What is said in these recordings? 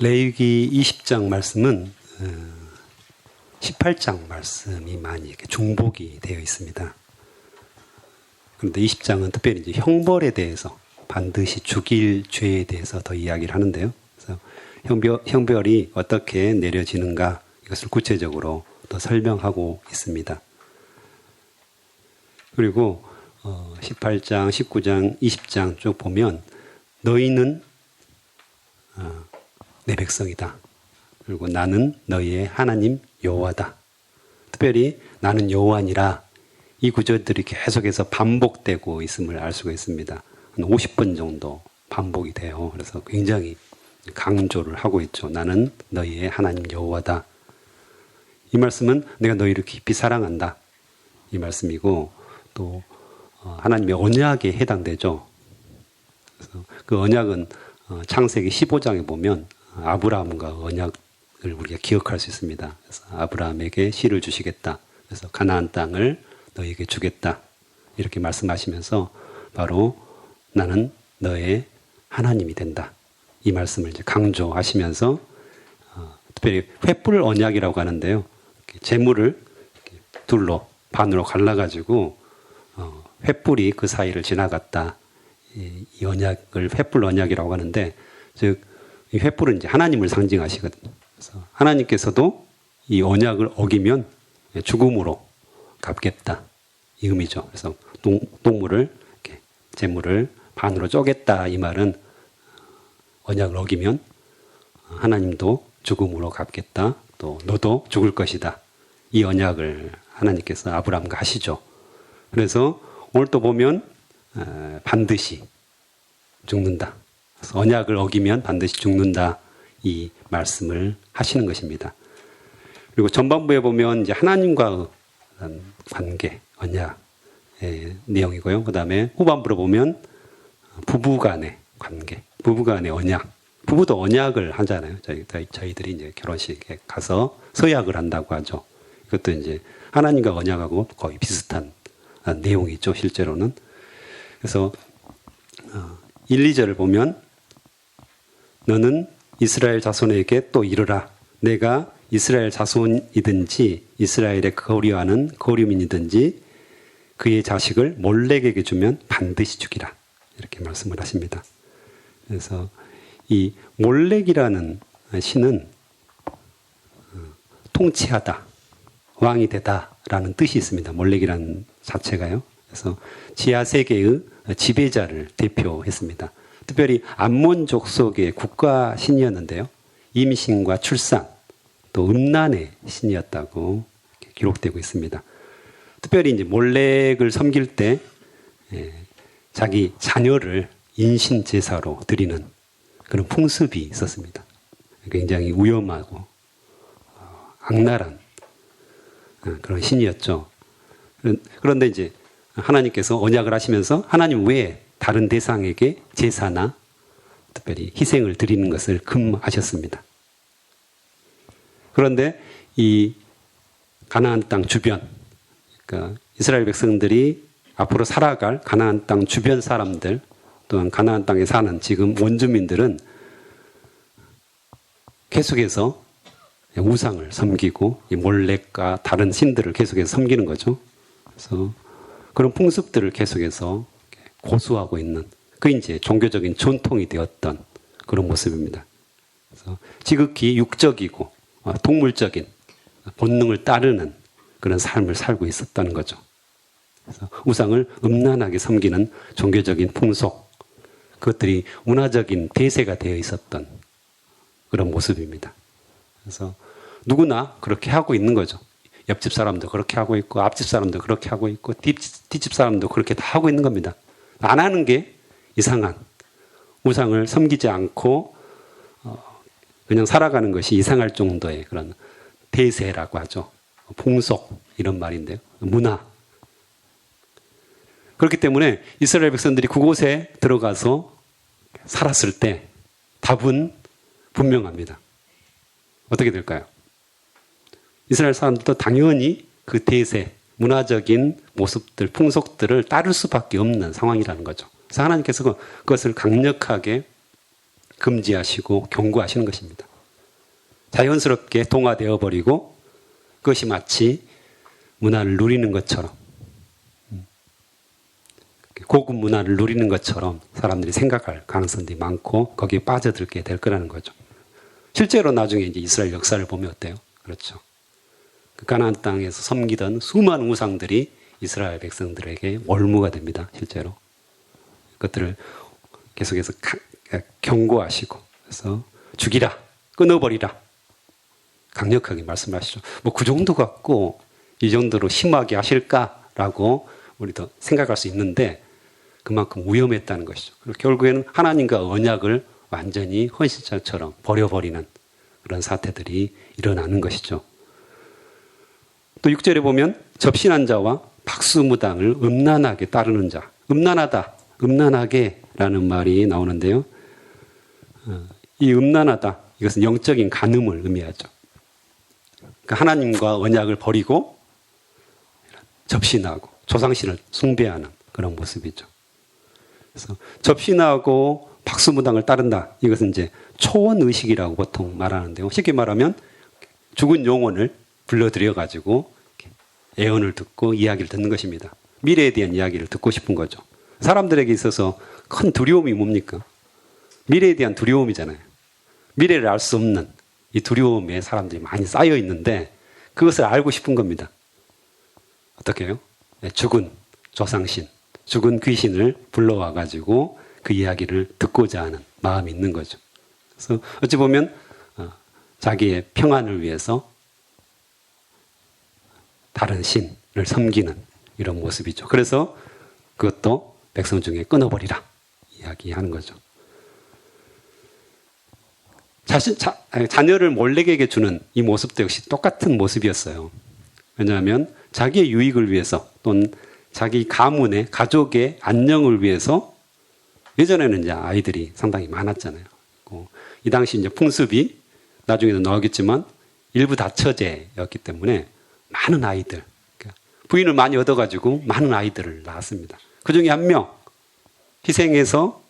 레위기 20장 말씀은 18장 말씀이 많이 이렇게 중복이 되어 있습니다. 그런데 20장은 특별히 이제 형벌에 대해서, 반드시 죽일 죄에 대해서 더 이야기를 하는데요. 그래서 형벌이 어떻게 내려지는가, 이것을 구체적으로 더 설명하고 있습니다. 그리고 18장, 19장, 20장 쭉 보면 너희는 내 백성이다. 그리고 나는 너희의 하나님 여호와다. 특별히 나는 여호와니라, 이 구절들이 계속해서 반복되고 있음을 알 수가 있습니다. 한 50번 정도 반복이 돼요. 그래서 굉장히 강조를 하고 있죠. 나는 너희의 하나님 여호와다. 이 말씀은 내가 너희를 깊이 사랑한다, 이 말씀이고, 또 하나님의 언약에 해당되죠. 그래서 그 언약은 창세기 15장에 보면 아브라함과 언약을 우리가 기억할 수 있습니다. 그래서 아브라함에게 씨를 주시겠다, 그래서 가나안 땅을 너에게 주겠다, 이렇게 말씀하시면서 바로 나는 너의 하나님이 된다, 이 말씀을 이제 강조하시면서 특별히 횃불 언약이라고 하는데요. 재물을 둘로 반으로 갈라가지고 횃불이 그 사이를 지나갔다, 이 언약을 횃불 언약이라고 하는데, 즉 이 횃불은 이제 하나님을 상징하시거든요. 그래서 하나님께서도 이 언약을 어기면 죽음으로 갚겠다, 이 의미죠. 그래서 동물을, 이렇게 재물을 반으로 쪼겠다, 이 말은 언약을 어기면 하나님도 죽음으로 갚겠다, 또 너도 죽을 것이다, 이 언약을 하나님께서 아브라함과 하시죠. 그래서 오늘 또 보면 반드시 죽는다, 그래서 언약을 어기면 반드시 죽는다, 이 말씀을 하시는 것입니다. 그리고 전반부에 보면 이제 하나님과 관계, 언약의 내용이고요. 그 다음에 후반부로 보면 부부간의 관계, 부부간의 언약. 부부도 언약을 하잖아요. 저희들이 이제 결혼식에 가서 서약을 한다고 하죠. 이것도 이제 하나님과 언약하고 거의 비슷한 내용이죠, 실제로는. 그래서 1, 2절을 보면 너는 이스라엘 자손에게 또 이르라. 내가 이스라엘 자손이든지 이스라엘의 거류하는 거류민이든지 그의 자식을 몰렉에게 주면 반드시 죽이라, 이렇게 말씀을 하십니다. 그래서 이 몰렉이라는 신은 통치하다, 왕이 되다라는 뜻이 있습니다. 몰렉이라는 자체가요. 그래서 지하 세계의 지배자를 대표했습니다. 특별히 암몬족 속의 국가 신이었는데요. 임신과 출산, 또 음란의 신이었다고 기록되고 있습니다. 특별히 이제 몰렉을 섬길 때 자기 자녀를 인신 제사로 드리는 그런 풍습이 있었습니다. 굉장히 위험하고 악랄한 그런 신이었죠. 그런데 이제 하나님께서 언약을 하시면서 하나님 외에 다른 대상에게 제사나 특별히 희생을 드리는 것을 금하셨습니다. 그런데 이 가나안 땅 주변, 그러니까 이스라엘 백성들이 앞으로 살아갈 가나안 땅 주변 사람들, 또한 가나안 땅에 사는 지금 원주민들은 계속해서 우상을 섬기고 이 몰렉과 다른 신들을 계속해서 섬기는 거죠. 그래서 그런 풍습들을 계속해서 고수하고 있는, 그 이제 종교적인 전통이 되었던 그런 모습입니다. 그래서 지극히 육적이고 동물적인 본능을 따르는 그런 삶을 살고 있었다는 거죠. 그래서 우상을 음란하게 섬기는 종교적인 풍속, 그것들이 문화적인 대세가 되어 있었던 그런 모습입니다. 그래서 누구나 그렇게 하고 있는 거죠. 옆집 사람도 그렇게 하고 있고, 앞집 사람도 그렇게 하고 있고, 뒷집 사람도 그렇게 다 하고 있는 겁니다. 안 하는 게 이상한, 우상을 섬기지 않고 그냥 살아가는 것이 이상할 정도의 그런 대세라고 하죠. 풍속, 이런 말인데요. 문화. 그렇기 때문에 이스라엘 백성들이 그곳에 들어가서 살았을 때 답은 분명합니다. 어떻게 될까요? 이스라엘 사람들도 당연히 그 대세, 문화적인 모습들, 풍속들을 따를 수밖에 없는 상황이라는 거죠. 그래서 하나님께서 그것을 강력하게 금지하시고 경고하시는 것입니다. 자연스럽게 동화되어 버리고 그것이 마치 문화를 누리는 것처럼, 고급 문화를 누리는 것처럼 사람들이 생각할 가능성이 많고 거기에 빠져들게 될 거라는 거죠. 실제로 나중에 이제 이스라엘 역사를 보면 어때요? 그렇죠. 그 가나안 땅에서 섬기던 수많은 우상들이 이스라엘 백성들에게 월무가 됩니다. 실제로. 그것들을 계속해서 경고하시고, 그래서 죽이라, 끊어버리라, 강력하게 말씀하시죠. 뭐 그 정도 갖고 이 정도로 심하게 하실까라고 우리도 생각할 수 있는데 그만큼 위험했다는 것이죠. 결국에는 하나님과 언약을 완전히 헌신자처럼 버려버리는 그런 사태들이 일어나는 것이죠. 또 6절에 보면 접신한 자와 박수무당을 음란하게 따르는 자, 음란하다, 음란하게 라는 말이 나오는데요. 이 음란하다, 이것은 영적인 간음을 의미하죠. 그러니까 하나님과 언약을 버리고 접신하고 조상신을 숭배하는 그런 모습이죠. 그래서 접신하고 박수무당을 따른다. 이것은 이제 초원의식이라고 보통 말하는데요. 쉽게 말하면 죽은 영혼을 불러들여가지고 애언을 듣고 이야기를 듣는 것입니다. 미래에 대한 이야기를 듣고 싶은 거죠. 사람들에게 있어서 큰 두려움이 뭡니까? 미래에 대한 두려움이잖아요. 미래를 알 수 없는 이 두려움에 사람들이 많이 쌓여 있는데 그것을 알고 싶은 겁니다. 어떻게 해요? 죽은 조상신, 죽은 귀신을 불러와가지고 그 이야기를 듣고자 하는 마음이 있는 거죠. 그래서 어찌 보면 자기의 평안을 위해서 다른 신을 섬기는 이런 모습이죠. 그래서 그것도 백성 중에 끊어버리라 이야기하는 거죠. 자녀를 몰래에게 주는 이 모습도 역시 똑같은 모습이었어요. 왜냐하면 자기의 유익을 위해서 또는 자기 가문의 가족의 안녕을 위해서 예전에는 이제 아이들이 상당히 많았잖아요. 이 당시 이제 풍습이 나중에도 나오겠지만 일부 다처제였기 때문에 많은 아이들, 부인을 많이 얻어가지고 많은 아이들을 낳았습니다. 그 중에 한 명 희생해서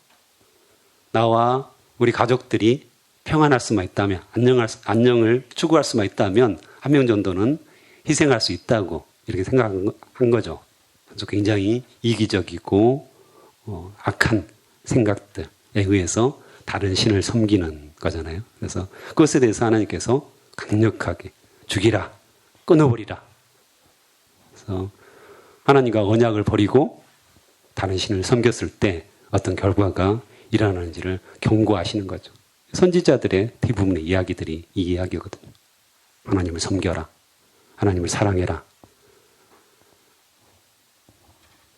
나와 우리 가족들이 평안할 수만 있다면, 안녕을 추구할 수만 있다면 한 명 정도는 희생할 수 있다고 이렇게 생각한 거죠. 그래서 굉장히 이기적이고 악한 생각들에 의해서 다른 신을 섬기는 거잖아요. 그래서 그것에 대해서 하나님께서 강력하게 죽이라, 끊어버리라. 그래서 하나님과 언약을 버리고 다른 신을 섬겼을 때 어떤 결과가 일어나는지를 경고하시는 거죠. 선지자들의 대부분의 이야기들이 이 이야기거든요. 하나님을 섬겨라. 하나님을 사랑해라.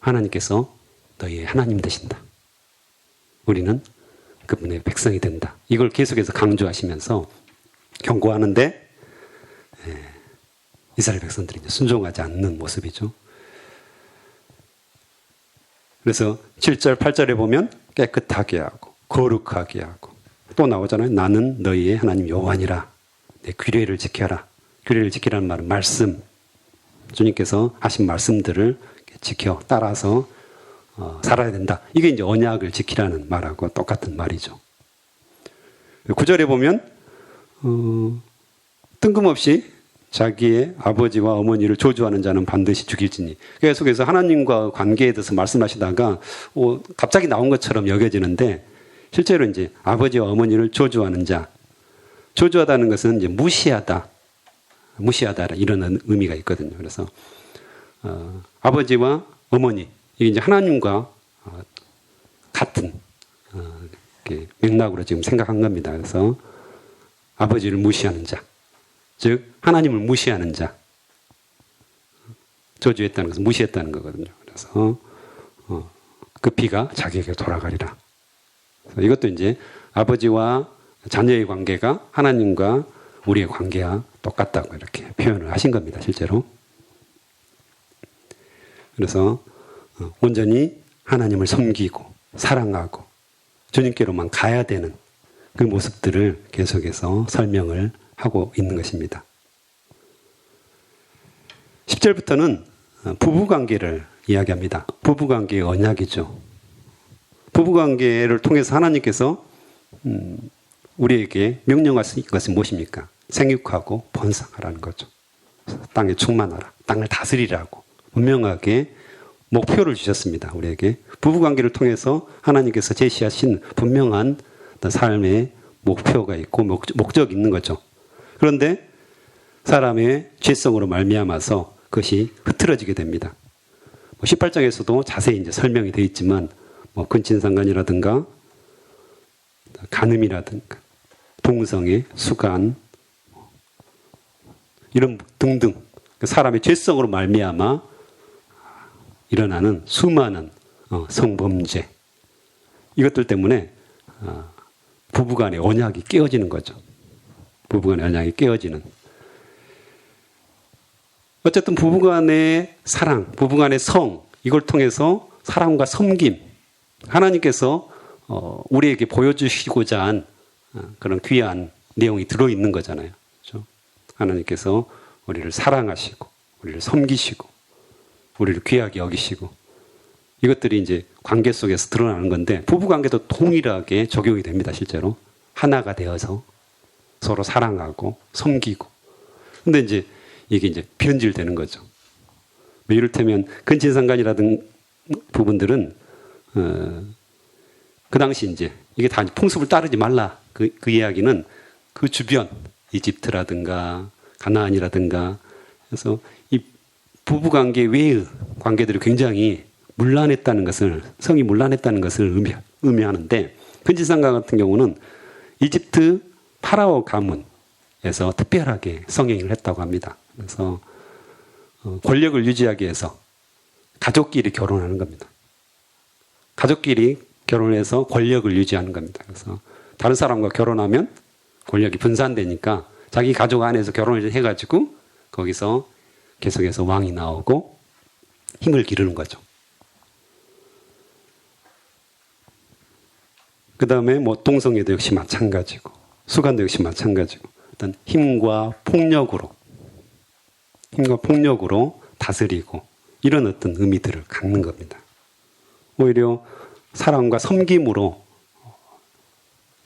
하나님께서 너희의 하나님 되신다. 우리는 그분의 백성이 된다. 이걸 계속해서 강조하시면서 경고하는데 이스라엘 백성들이 이제 순종하지 않는 모습이죠. 그래서 7절, 8절에 보면 깨끗하게 하고 거룩하게 하고 또 나오잖아요. 나는 너희의 하나님 여호와니라. 내 규례를 지켜라. 규례를 지키라는 말은 말씀. 주님께서 하신 말씀들을 지켜 따라서 살아야 된다. 이게 이제 언약을 지키라는 말하고 똑같은 말이죠. 9절에 보면 뜬금없이 자기의 아버지와 어머니를 저주하는 자는 반드시 죽일지니. 계속해서 하나님과 관계에 대해서 말씀하시다가 갑자기 나온 것처럼 여겨지는데 실제로 이제 아버지와 어머니를 저주하는 자. 저주하다는 것은 이제 무시하다 이런 의미가 있거든요. 그래서 아버지와 어머니 이게 이제 하나님과 같은 맥락으로 지금 생각한 겁니다. 그래서 아버지를 무시하는 자, 즉 하나님을 무시하는 자, 저주했다는 것은 무시했다는 거거든요. 그래서 그 피가 자기에게 돌아가리라. 그래서 이것도 이제 아버지와 자녀의 관계가 하나님과 우리의 관계와 똑같다고 이렇게 표현을 하신 겁니다. 실제로. 그래서 온전히 하나님을 섬기고 사랑하고 주님께로만 가야 되는 그 모습들을 계속해서 설명을 하고 있는 것입니다. 10절부터는 부부관계를 이야기합니다. 부부관계의 언약이죠. 부부관계를 통해서 하나님께서 우리에게 명령하신 것은 무엇입니까? 생육하고 번성하라는 거죠. 땅에 충만하라. 땅을 다스리라고 분명하게 목표를 주셨습니다. 우리에게. 부부관계를 통해서 하나님께서 제시하신 분명한 어떤 삶의 목표가 있고 목적이 있는 거죠. 그런데 사람의 죄성으로 말미암아서 그것이 흐트러지게 됩니다. 18장에서도 자세히 이제 설명이 되어 있지만 근친상간이라든가 간음이라든가 동성애, 수간 이런 등등 사람의 죄성으로 말미암아 일어나는 수많은 성범죄 이것들 때문에 부부간의 언약이 깨어지는 거죠. 부부간의 언약이 깨어지는. 어쨌든 부부간의 사랑, 부부간의 성 이걸 통해서 사랑과 섬김 하나님께서 우리에게 보여주시고자 한 그런 귀한 내용이 들어있는 거잖아요. 그렇죠? 하나님께서 우리를 사랑하시고 우리를 섬기시고 우리를 귀하게 여기시고 이것들이 이제 관계 속에서 드러나는 건데 부부관계도 동일하게 적용이 됩니다. 실제로 하나가 되어서 서로 사랑하고 섬기고. 근데 이제 이게 이제 변질되는 거죠. 이를테면 근친상간이라든 부분들은 그 당시 이제 이게 다 풍습을 따르지 말라. 그 이야기는 그 주변 이집트라든가 가나안이라든가 그래서 이 부부관계 외의 관계들이 굉장히 문란했다는 것을 성이 문란했다는 것을 의미하는데 근친상간 같은 경우는 이집트 파라오 가문에서 특별하게 성행을 했다고 합니다. 그래서 권력을 유지하기 위해서 가족끼리 결혼하는 겁니다. 가족끼리 결혼해서 권력을 유지하는 겁니다. 그래서 다른 사람과 결혼하면 권력이 분산되니까 자기 가족 안에서 결혼을 해가지고 거기서 계속해서 왕이 나오고 힘을 기르는 거죠. 그 다음에 동성애도 역시 마찬가지고 수간도 역시 마찬가지고 어떤 힘과 폭력으로 다스리고 이런 어떤 의미들을 갖는 겁니다. 오히려 사랑과 섬김으로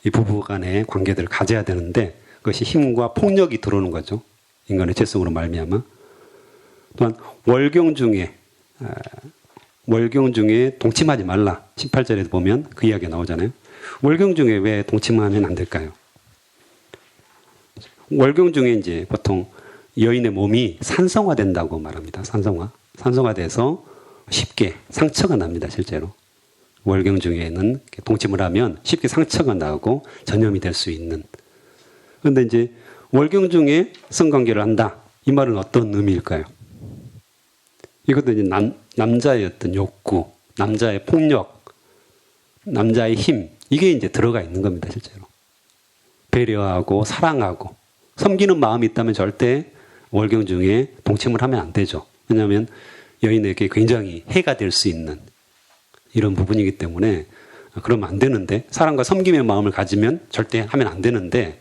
이 부부 간의 관계들을 가져야 되는데 그것이 힘과 폭력이 들어오는 거죠. 인간의 죄성으로 말미암아. 또한 월경 중에 동침하지 말라. 18절에도 보면 그 이야기가 나오잖아요. 월경 중에 왜 동침하면 안 될까요? 월경 중에 이제 보통 여인의 몸이 산성화된다고 말합니다. 산성화돼서 쉽게 상처가 납니다. 실제로. 월경 중에는 동침을 하면 쉽게 상처가 나고 전염이 될 수 있는. 그런데 이제 월경 중에 성관계를 한다. 이 말은 어떤 의미일까요? 이것도 이제 남자의 어떤 욕구, 남자의 폭력, 남자의 힘 이게 이제 들어가 있는 겁니다. 실제로. 배려하고 사랑하고 섬기는 마음이 있다면 절대 월경 중에 동침을 하면 안 되죠. 왜냐하면 여인에게 굉장히 해가 될 수 있는 이런 부분이기 때문에 그러면 안 되는데 사랑과 섬김의 마음을 가지면 절대 하면 안 되는데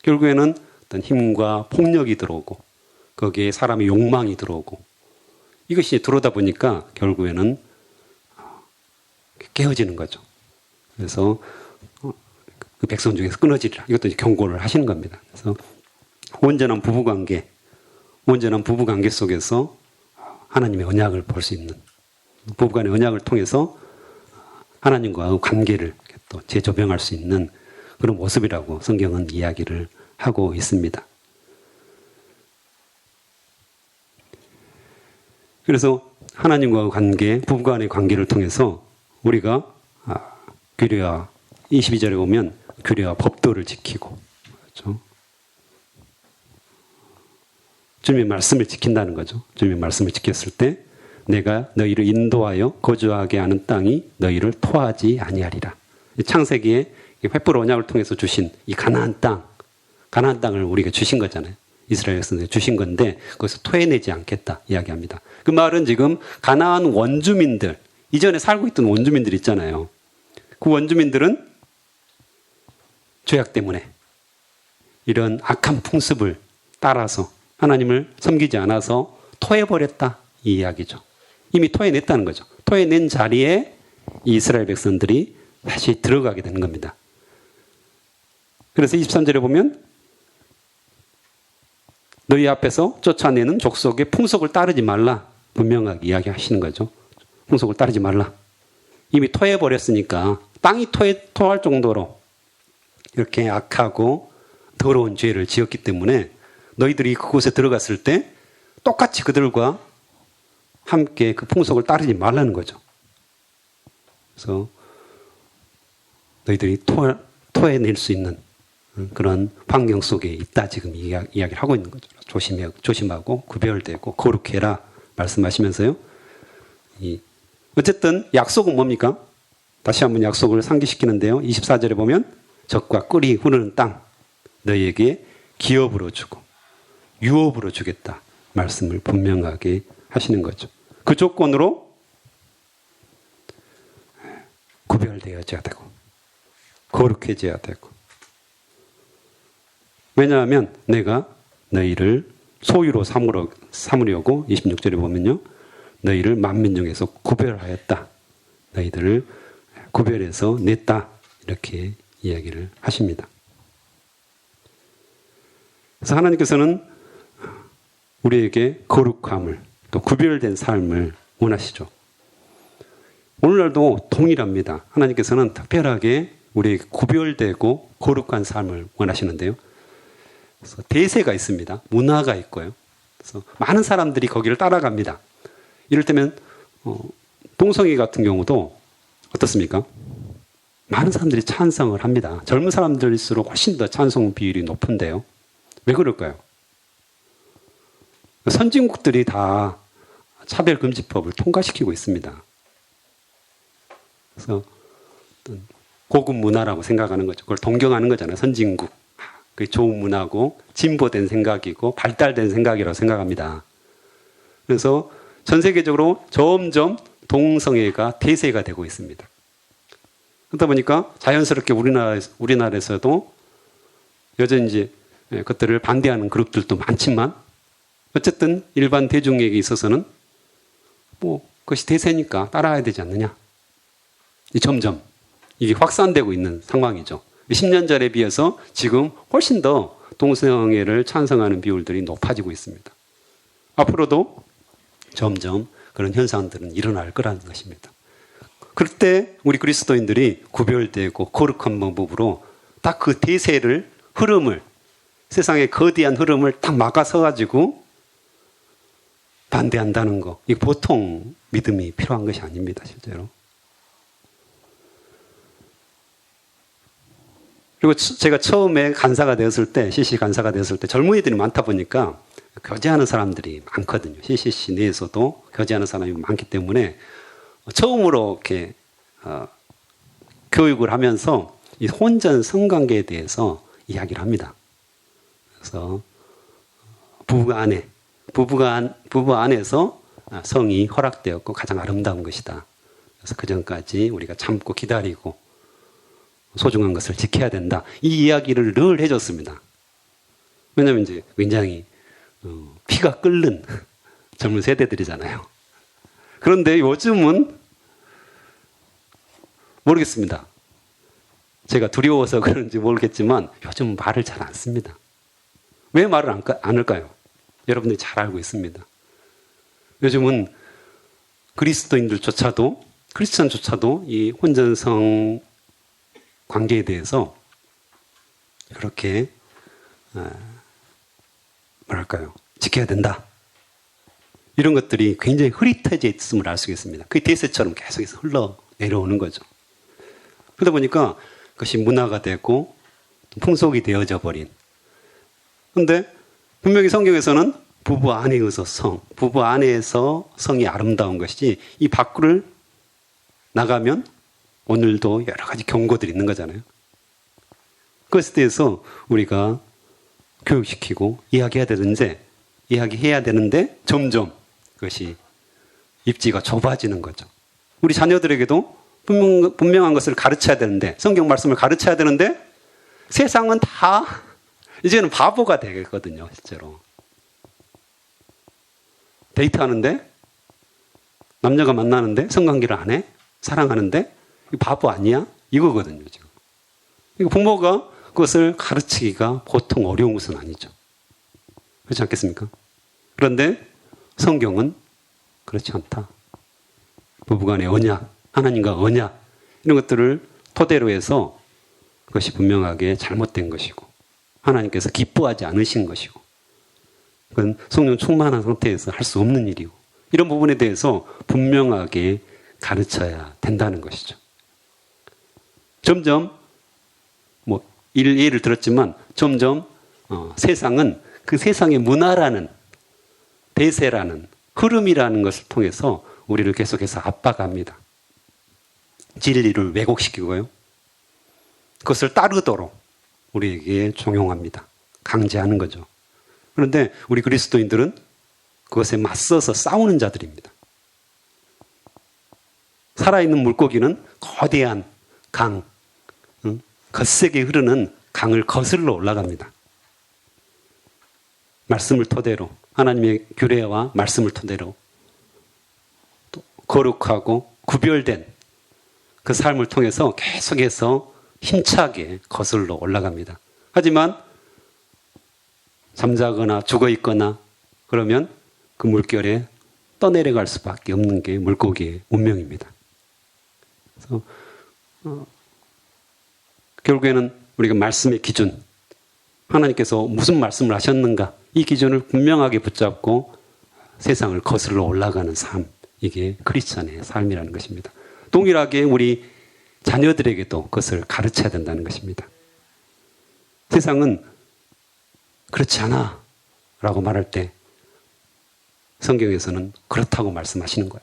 결국에는 어떤 힘과 폭력이 들어오고 거기에 사람의 욕망이 들어오고 이것이 들어오다 보니까 결국에는 깨어지는 거죠. 그래서 그 백성 중에서 끊어지리라. 이것도 이제 경고를 하시는 겁니다. 그래서 온전한 부부관계 속에서 하나님의 언약을 볼 수 있는 부부간의 언약을 통해서 하나님과 관계를 또 재조명할 수 있는 그런 모습이라고 성경은 이야기를 하고 있습니다. 그래서 하나님과 관계, 부부간의 관계를 통해서 우리가 규례와 22절에 보면 규례와 법도를 지키고 그렇죠? 주님의 말씀을 지킨다는 거죠. 주님의 말씀을 지켰을 때 내가 너희를 인도하여 거주하게 하는 땅이 너희를 토하지 아니하리라. 창세기에 횃불 언약을 통해서 주신 이 가나안 땅을 우리가 주신 거잖아요. 이스라엘 백성들이 주신 건데 거기서 토해내지 않겠다 이야기합니다. 그 말은 지금 가나안 원주민들, 이전에 살고 있던 원주민들 있잖아요. 그 원주민들은 죄악 때문에 이런 악한 풍습을 따라서 하나님을 섬기지 않아서 토해버렸다 이 이야기죠. 이미 토해냈다는 거죠. 토해낸 자리에 이스라엘 백성들이 다시 들어가게 되는 겁니다. 그래서 23절에 보면 너희 앞에서 쫓아내는 족속의 풍속을 따르지 말라. 분명하게 이야기하시는 거죠. 풍속을 따르지 말라. 이미 토해버렸으니까 땅이 토할 정도로 이렇게 악하고 더러운 죄를 지었기 때문에 너희들이 그곳에 들어갔을 때 똑같이 그들과 함께 그 풍속을 따르지 말라는 거죠. 그래서 너희들이 토해낼 수 있는 그런 환경 속에 있다 지금 이야기를 하고 있는 거죠. 조심하고 구별되고 거룩해라 말씀하시면서요. 어쨌든 약속은 뭡니까? 다시 한번 약속을 상기시키는데요. 24절에 보면 적과 꿀이 흐르는 땅 너희에게 기업으로 주고 유업으로 주겠다 말씀을 분명하게 하시는 거죠. 그 조건으로 구별되어져야 되고 거룩해져야 되고 왜냐하면 내가 너희를 소유로 삼으려고 26절에 보면요. 너희를 만민 중에서 구별하였다. 너희들을 구별해서 냈다. 이렇게 이야기를 하십니다. 그래서 하나님께서는 우리에게 거룩함을 또 구별된 삶을 원하시죠. 오늘날도 동일합니다. 하나님께서는 특별하게 우리에게 구별되고 거룩한 삶을 원하시는데요. 그래서 대세가 있습니다. 문화가 있고요. 그래서 많은 사람들이 거기를 따라갑니다. 이를테면 동성애 같은 경우도 어떻습니까? 많은 사람들이 찬성을 합니다. 젊은 사람들일수록 훨씬 더 찬성 비율이 높은데요. 왜 그럴까요? 선진국들이 다 차별금지법을 통과시키고 있습니다. 그래서 고급 문화라고 생각하는 거죠. 그걸 동경하는 거잖아요. 선진국. 그게 좋은 문화고 진보된 생각이고 발달된 생각이라고 생각합니다. 그래서 전 세계적으로 점점 동성애가 대세가 되고 있습니다. 그러다 보니까 자연스럽게 우리나라에서도 여전히 이제 그것들을 반대하는 그룹들도 많지만 어쨌든 일반 대중에게 있어서는 그것이 대세니까 따라야 되지 않느냐. 점점 이게 확산되고 있는 상황이죠. 10년 전에 비해서 지금 훨씬 더 동성애를 찬성하는 비율들이 높아지고 있습니다. 앞으로도 점점 그런 현상들은 일어날 거라는 것입니다. 그럴 때 우리 그리스도인들이 구별되고 거룩한 방법으로 딱 그 대세를 흐름을 세상의 거대한 흐름을 딱 막아서가지고 반대한다는 거. 이게 보통 믿음이 필요한 것이 아닙니다. 실제로. 그리고 제가 처음에 간사가 되었을 때, CCC 간사가 되었을 때 젊은이들이 많다 보니까 교제하는 사람들이 많거든요. CCC 내에서도 교제하는 사람이 많기 때문에 처음으로 이렇게 교육을 하면서 이 혼전 성관계에 대해서 이야기를 합니다. 그래서 부부 안에서 성이 허락되었고 가장 아름다운 것이다. 그래서 그 전까지 우리가 참고 기다리고 소중한 것을 지켜야 된다. 이 이야기를 늘 해줬습니다. 왜냐하면 이제 굉장히 피가 끓는 젊은 세대들이잖아요. 그런데 요즘은 모르겠습니다. 제가 두려워서 그런지 모르겠지만 요즘 말을 잘 안 씁니다. 왜 말을 안 할까요? 여러분들이 잘 알고 있습니다. 요즘은 크리스천조차도 이 혼전성 관계에 대해서 그렇게 지켜야 된다. 이런 것들이 굉장히 흐릿해져 있음을 알 수 있습니다. 그게 대세처럼 계속해서 흘러내려오는 거죠. 그러다 보니까 그것이 문화가 되고 풍속이 되어져 버린. 그런데 분명히 성경에서는 부부 안에서 성이 아름다운 것이지 이 밖을 나가면 오늘도 여러 가지 경고들이 있는 거잖아요. 그것에 대해서 우리가 교육시키고 이야기해야 되는데 점점 그것이 입지가 좁아지는 거죠. 우리 자녀들에게도 분명한 것을 가르쳐야 되는데 성경 말씀을 가르쳐야 되는데 세상은 다 이제는 바보가 되겠거든요. 실제로. 데이트하는데 남녀가 만나는데 성관계를 안 해? 사랑하는데 바보 아니야? 이거거든요, 지금. 부모가 그것을 가르치기가 보통 어려운 것은 아니죠. 그렇지 않겠습니까? 그런데 성경은 그렇지 않다. 부부간의 언약, 하나님과 언약 이런 것들을 토대로 해서 그것이 분명하게 잘못된 것이고 하나님께서 기뻐하지 않으신 것이고 그건 성령 충만한 상태에서 할 수 없는 일이고 이런 부분에 대해서 분명하게 가르쳐야 된다는 것이죠. 점점 예를 들었지만 점점 세상은 그 세상의 문화라는 대세라는 흐름이라는 것을 통해서 우리를 계속해서 압박합니다. 진리를 왜곡시키고요. 그것을 따르도록 우리에게 종용합니다. 강제하는 거죠. 그런데 우리 그리스도인들은 그것에 맞서서 싸우는 자들입니다. 살아있는 물고기는 거대한 강, 거세게 흐르는 강을 거슬러 올라갑니다. 말씀을 토대로 하나님의 규례와 말씀을 토대로 또 거룩하고 구별된 그 삶을 통해서 계속해서 힘차게 거슬러 올라갑니다. 하지만 잠자거나 죽어 있거나 그러면 그 물결에 떠내려갈 수밖에 없는 게 물고기의 운명입니다. 그래서 결국에는 우리가 말씀의 기준, 하나님께서 무슨 말씀을 하셨는가 이 기준을 분명하게 붙잡고 세상을 거슬러 올라가는 삶, 이게 크리스찬의 삶이라는 것입니다. 동일하게 우리 자녀들에게도 그것을 가르쳐야 된다는 것입니다. 세상은 그렇지 않아 라고 말할 때 성경에서는 그렇다고 말씀하시는 거야.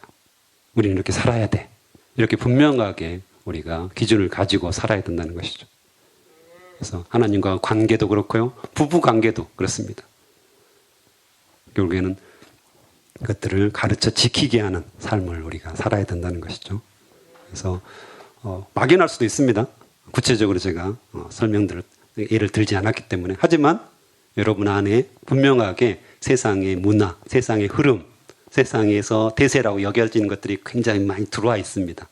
우리는 이렇게 살아야 돼. 이렇게 분명하게 우리가 기준을 가지고 살아야 된다는 것이죠. 그래서 하나님과 관계도 그렇고요. 부부 관계도 그렇습니다. 결국에는 그것들을 가르쳐 지키게 하는 삶을 우리가 살아야 된다는 것이죠. 그래서 막연할 수도 있습니다. 구체적으로 제가 예를 들지 않았기 때문에. 하지만 여러분 안에 분명하게 세상의 문화, 세상의 흐름, 세상에서 대세라고 여겨지는 것들이 굉장히 많이 들어와 있습니다.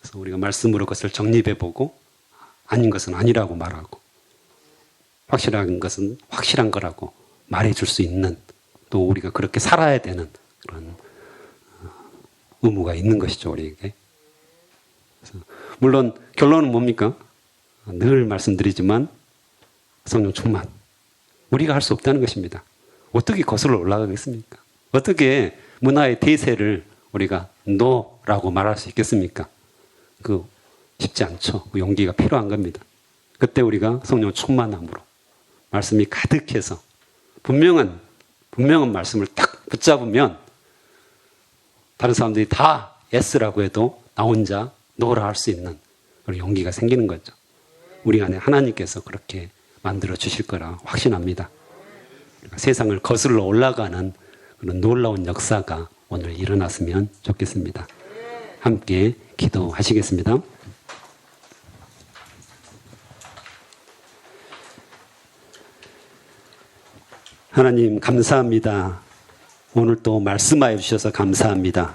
그래서 우리가 말씀으로 그것을 정립해보고 아닌 것은 아니라고 말하고 확실한 것은 확실한 거라고 말해줄 수 있는 또 우리가 그렇게 살아야 되는 그런 의무가 있는 것이죠, 우리에게. 그래서 물론 결론은 뭡니까? 늘 말씀드리지만 성령 충만. 우리가 할 수 없다는 것입니다. 어떻게 거슬러 올라가겠습니까? 어떻게 문화의 대세를 우리가 노라고 말할 수 있겠습니까? 그 쉽지 않죠. 그 용기가 필요한 겁니다. 그때 우리가 성령 충만함으로 말씀이 가득해서 분명한 말씀을 딱 붙잡으면 다른 사람들이 다 예스라고 해도 나 혼자 노라 할 수 있는 그런 용기가 생기는 거죠. 우리 안에 하나님께서 그렇게 만들어 주실 거라 확신합니다. 그러니까 세상을 거슬러 올라가는 그런 놀라운 역사가 오늘 일어났으면 좋겠습니다. 함께 기도하시겠습니다. 하나님 감사합니다. 오늘 또 말씀하여 주셔서 감사합니다.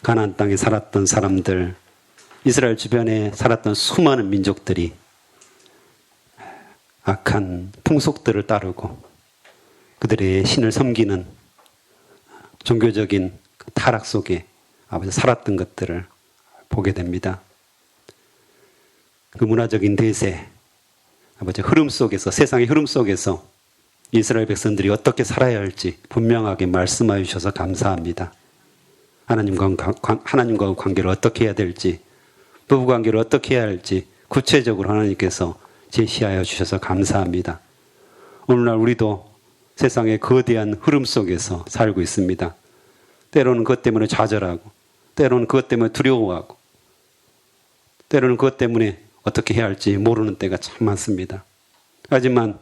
가나안 땅에 살았던 사람들, 이스라엘 주변에 살았던 수많은 민족들이 악한 풍속들을 따르고 그들의 신을 섬기는 종교적인 타락 속에 아버지 살았던 것들을 보게 됩니다. 그 문화적인 대세, 아버지 흐름 속에서, 세상의 흐름 속에서 이스라엘 백성들이 어떻게 살아야 할지 분명하게 말씀하여 주셔서 감사합니다. 하나님과 관계를 어떻게 해야 될지, 부부 관계를 어떻게 해야 할지 구체적으로 하나님께서 제시하여 주셔서 감사합니다. 오늘날 우리도 세상의 거대한 흐름 속에서 살고 있습니다. 때로는 그것 때문에 좌절하고, 때로는 그것 때문에 두려워하고, 때로는 그것 때문에 어떻게 해야 할지 모르는 때가 참 많습니다. 하지만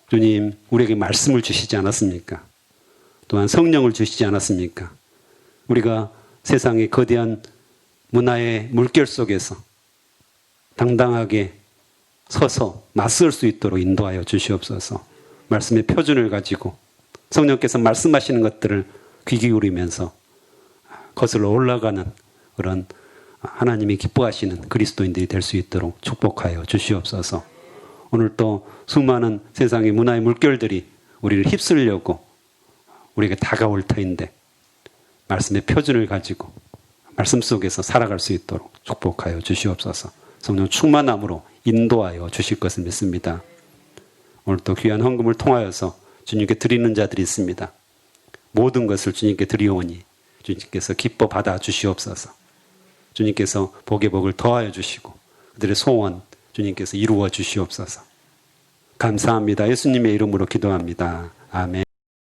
주님, 우리에게 말씀을 주시지 않았습니까? 또한 성령을 주시지 않았습니까? 우리가 세상의 거대한 문화의 물결 속에서 당당하게 서서 맞설 수 있도록 인도하여 주시옵소서. 말씀의 표준을 가지고 성령께서 말씀하시는 것들을 귀 기울이면서 거슬러 올라가는 그런 하나님이 기뻐하시는 그리스도인들이 될 수 있도록 축복하여 주시옵소서. 오늘 또 수많은 세상의 문화의 물결들이 우리를 휩쓸려고 우리에게 다가올 터인데 말씀의 표준을 가지고 말씀 속에서 살아갈 수 있도록 축복하여 주시옵소서. 성령 충만함으로 인도하여 주실 것을 믿습니다. 오늘 또 귀한 헌금을 통하여서 주님께 드리는 자들이 있습니다. 모든 것을 주님께 드리오니 주님께서 기뻐 받아 주시옵소서. 주님께서 복의 복을 더하여 주시고 그들의 소원 주님께서 이루어 주시옵소서. 감사합니다. 예수님의 이름으로 기도합니다. 아멘.